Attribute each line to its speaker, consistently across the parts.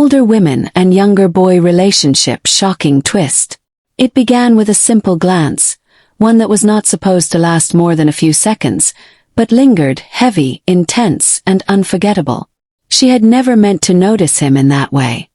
Speaker 1: older women and younger boy relationship shocking twist. It began with a simple glance, one that was not supposed to last more than a few seconds, but lingered, heavy, intense, and unforgettable. She had never meant to notice him in that way.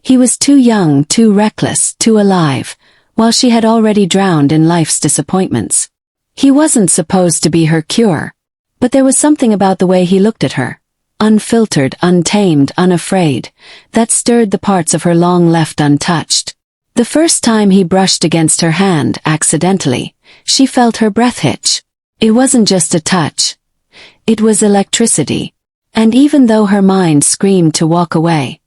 Speaker 1: He was too young, too reckless, too alive, while she had already drowned in life's disappointments. He wasn't supposed to be her cure, but there was something about the way he looked at her, unfiltered, untamed, unafraid, that stirred the parts of her long left untouched. The first time he brushed against her hand, accidentally, she felt her breath hitch. It wasn't just a touch. It was electricity. And even though her mind screamed to walk away,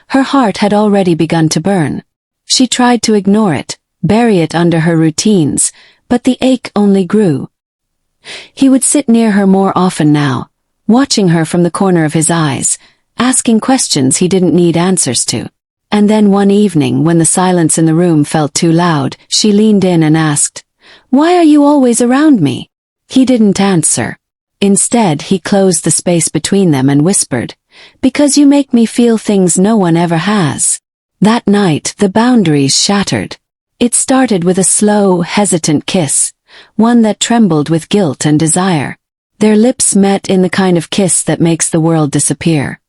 Speaker 1: her heart had already begun to burn. She tried to ignore it, bury it under her routines, but the ache only grew. He would sit near her more often now, watching her from the corner of his eyes, asking questions he didn't need answers to. And then one evening, when the silence in the room felt too loud, she leaned in and asked, "Why are you always around me?" He didn't answer. Instead, he closed the space between them and whispered, "Because you make me feel things no one ever has." That night, the boundaries shattered. It started with a slow, hesitant kiss, one that trembled with guilt and desire. Their lips met in the kind of kiss that makes the world disappear.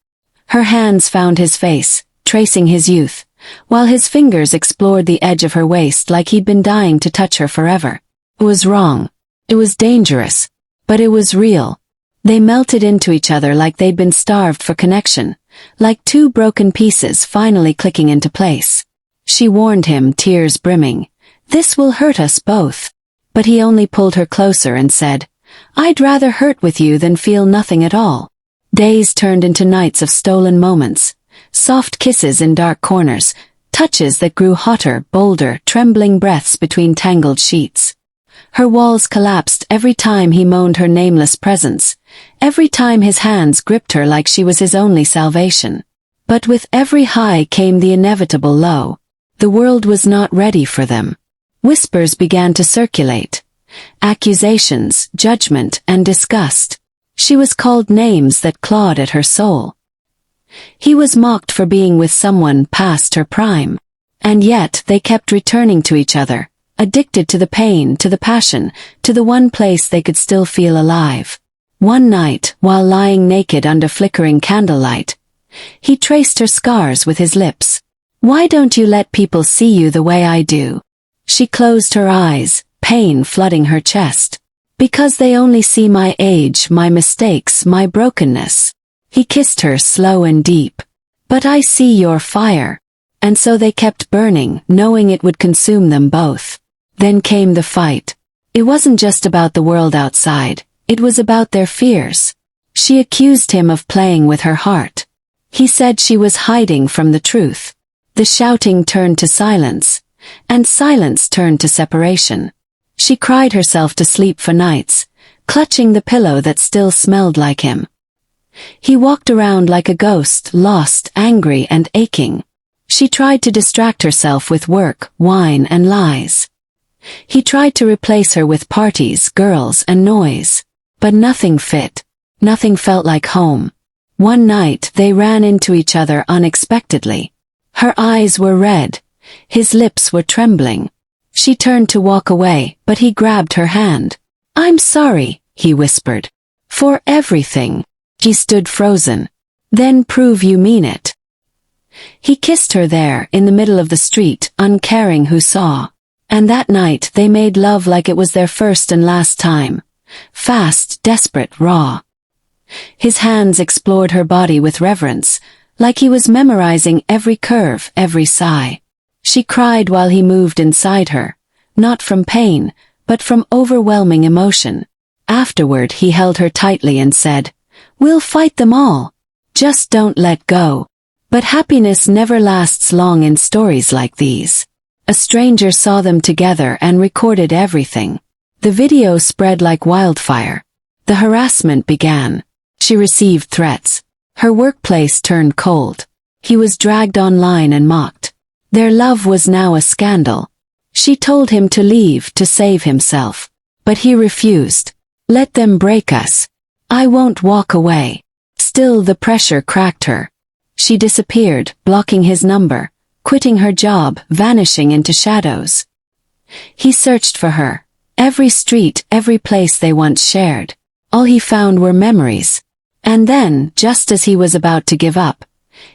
Speaker 1: Her hands found his face, tracing his youth, while his fingers explored the edge of her waist like he'd been dying to touch her forever. It was wrong. It was dangerous. But it was real. They melted into each other like they'd been starved for connection, like two broken pieces finally clicking into place. She warned him, tears brimming, "This will hurt us both." But he only pulled her closer and said, "I'd rather hurt with you than feel nothing at all." Days turned into nights of stolen moments, soft kisses in dark corners, touches that grew hotter, bolder, trembling breaths between tangled sheets. Her walls collapsed every time he moaned her nameless presence, every time his hands gripped her like she was his only salvation. But with every high came the inevitable low. The world was not ready for them. Whispers began to circulate. Accusations, judgment, and disgust. She was called names that clawed at her soul. He was mocked for being with someone past her prime. And yet they kept returning to each other, addicted to the pain, to the passion, to the one place they could still feel alive. One night, while lying naked under flickering candlelight, he traced her scars with his lips. "Why don't you let people see you the way I do?" She closed her eyes, pain flooding her chest. "Because they only see my age, my mistakes, my brokenness." He kissed her slow and deep. "But I see your fire." And so they kept burning, knowing it would consume them both. Then came the fight. It wasn't just about the world outside, it was about their fears. She accused him of playing with her heart. He said she was hiding from the truth. The shouting turned to silence, and silence turned to separation. She cried herself to sleep for nights, clutching the pillow that still smelled like him. He walked around like a ghost, lost, angry, and aching. She tried to distract herself with work, wine, and lies. He tried to replace her with parties, girls, and noise. But nothing fit. Nothing felt like home. One night they ran into each other unexpectedly. Her eyes were red. His lips were trembling. She turned to walk away, but he grabbed her hand. "I'm sorry," he whispered. "For everything." She stood frozen. "Then prove you mean it." He kissed her there, in the middle of the street, uncaring who saw. And that night they made love like it was their first and last time. Fast, desperate, raw. His hands explored her body with reverence, like he was memorizing every curve, every sigh. She cried while he moved inside her, not from pain, but from overwhelming emotion. Afterward he held her tightly and said, "We'll fight them all. Just don't let go." But happiness never lasts long in stories like these. A stranger saw them together and recorded everything. The video spread like wildfire. The harassment began. She received threats. Her workplace turned cold. He was dragged online and mocked. Their love was now a scandal. She told him to leave, to save himself. But he refused. "Let them break us. I won't walk away." Still the pressure cracked her. She disappeared, blocking his number, quitting her job, vanishing into shadows. He searched for her. Every street, every place they once shared. All he found were memories. And then, just as he was about to give up,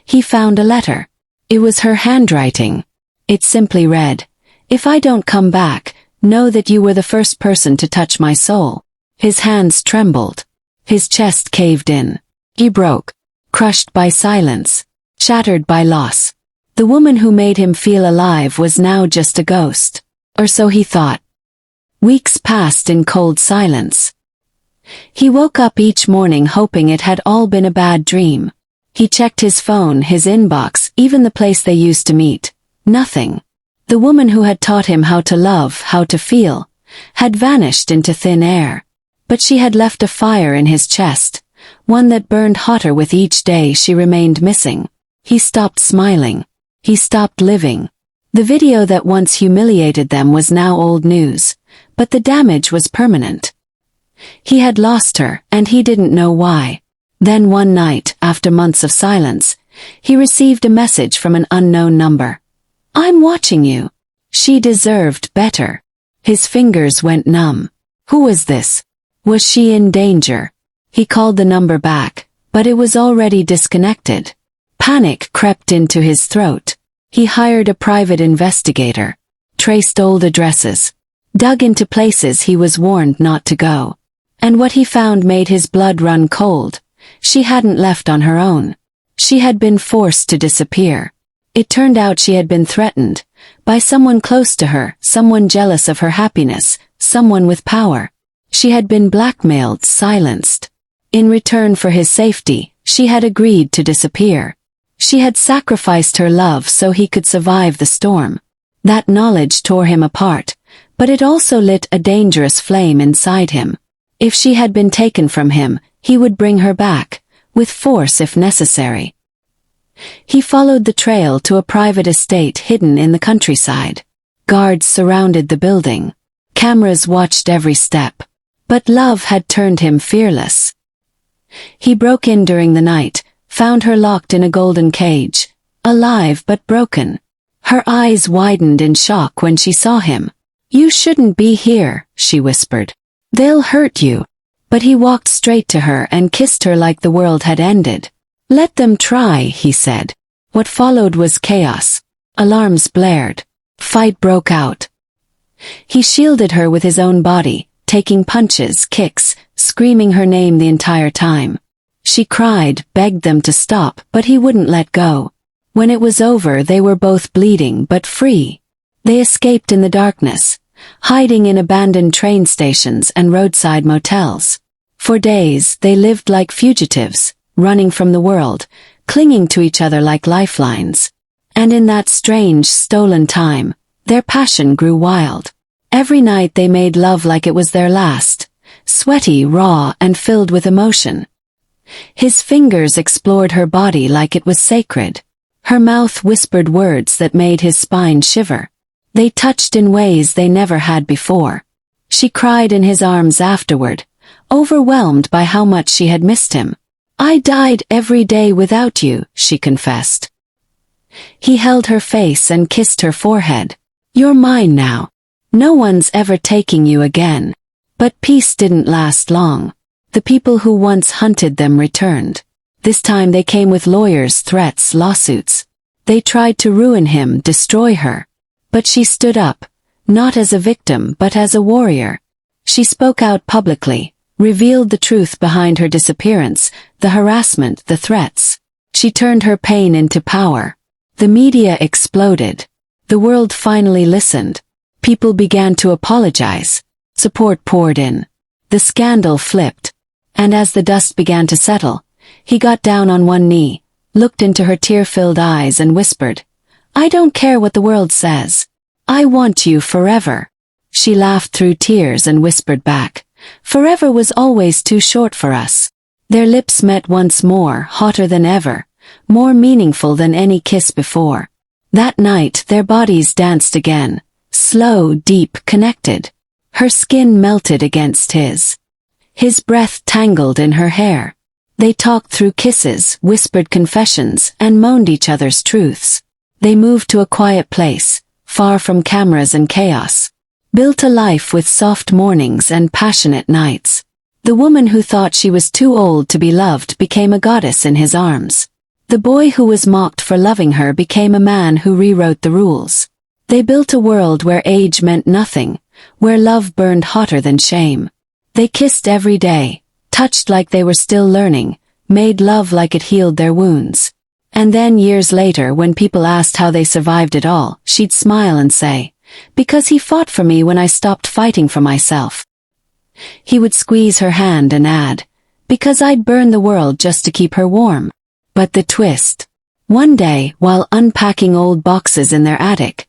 Speaker 1: he found a letter. It was her handwriting. It simply read, "If I don't come back, know that you were the first person to touch my soul." His hands trembled. His chest caved in. He broke, crushed by silence, shattered by loss. The woman who made him feel alive was now just a ghost. Or so he thought. Weeks passed in cold silence. He woke up each morning hoping it had all been a bad dream. He checked his phone, his inbox, even the place they used to meet. Nothing. The woman who had taught him how to love, how to feel, had vanished into thin air. But she had left a fire in his chest, one that burned hotter with each day she remained missing. He stopped smiling. He stopped living. The video that once humiliated them was now old news, but the damage was permanent. He had lost her, and he didn't know why. Then one night, after months of silence, he received a message from an unknown number. "I'm watching you." She deserved better. His fingers went numb. Who was this? Was she in danger? He called the number back, but it was already disconnected. Panic crept into his throat. He hired a private investigator, traced old addresses, dug into places he was warned not to go. And what he found made his blood run cold. She hadn't left on her own. She had been forced to disappear. It turned out she had been threatened by someone close to her, someone jealous of her happiness, someone with power. She had been blackmailed, silenced. In return for his safety, she had agreed to disappear. She had sacrificed her love so he could survive the storm. That knowledge tore him apart, but it also lit a dangerous flame inside him. If she had been taken from him, he would bring her back, with force if necessary. He followed the trail to a private estate hidden in the countryside. Guards surrounded the building. Cameras watched every step. But love had turned him fearless. He broke in during the night, found her locked in a golden cage, alive but broken. Her eyes widened in shock when she saw him. "You shouldn't be here," she whispered. "They'll hurt you." But he walked straight to her and kissed her like the world had ended. "Let them try," he said. What followed was chaos. Alarms blared. Fight broke out. He shielded her with his own body, taking punches, kicks, screaming her name the entire time. She cried, begged them to stop, but he wouldn't let go. When it was over, they were both bleeding but free. They escaped in the darkness, hiding in abandoned train stations and roadside motels. For days, they lived like fugitives, running from the world, clinging to each other like lifelines. And in that strange, stolen time, their passion grew wild. Every night they made love like it was their last, sweaty, raw, and filled with emotion. His fingers explored her body like it was sacred. Her mouth whispered words that made his spine shiver. They touched in ways they never had before. She cried in his arms afterward, overwhelmed by how much she had missed him. "I died every day without you," she confessed. He held her face and kissed her forehead. "You're mine now. No one's ever taking you again." But peace didn't last long. The people who once hunted them returned. This time they came with lawyers, threats, lawsuits. They tried to ruin him, destroy her. But she stood up, not as a victim but as a warrior. She spoke out publicly, revealed the truth behind her disappearance, the harassment, the threats. She turned her pain into power. The media exploded. The world finally listened. People began to apologize. Support poured in. The scandal flipped. And as the dust began to settle, he got down on one knee, looked into her tear-filled eyes and whispered, "I don't care what the world says. I want you forever." She laughed through tears and whispered back, "Forever was always too short for us." Their lips met once more, hotter than ever, more meaningful than any kiss before. That night their bodies danced again, slow, deep, connected. Her skin melted against his. His breath tangled in her hair. They talked through kisses, whispered confessions, and moaned each other's truths. They moved to a quiet place, far from cameras and chaos. Built a life with soft mornings and passionate nights. The woman who thought she was too old to be loved became a goddess in his arms. The boy who was mocked for loving her became a man who rewrote the rules. They built a world where age meant nothing, where love burned hotter than shame. They kissed every day, touched like they were still learning, made love like it healed their wounds. And then years later, when people asked how they survived it all, she'd smile and say, "Because he fought for me when I stopped fighting for myself." He would squeeze her hand and add, "Because I'd burn the world just to keep her warm." But the twist. One day, while unpacking old boxes in their attic,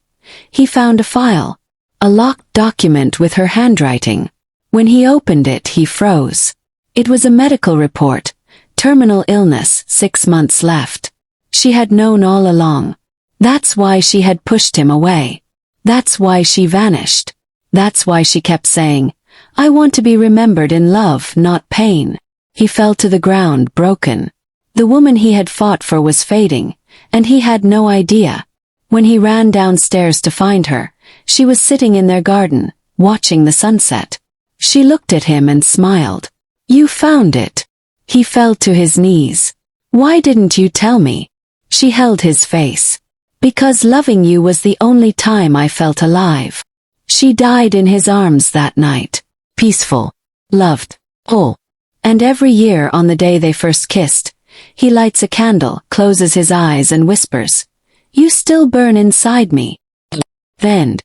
Speaker 1: he found a file. A locked document with her handwriting. When he opened it, he froze. It was a medical report. Terminal illness, 6 months left. She had known all along. That's why she had pushed him away. That's why she vanished. That's why she kept saying, "I want to be remembered in love, not pain." He fell to the ground, broken. The woman he had fought for was fading, and he had no idea. When he ran downstairs to find her, she was sitting in their garden, watching the sunset. She looked at him and smiled. "You found it." He fell to his knees. "Why didn't you tell me?" She held his face. "Because loving you was the only time I felt alive." She died in his arms that night. Peaceful. Loved. Whole. And every year on the day they first kissed, he lights a candle, closes his eyes and whispers, "You still burn inside me." The end.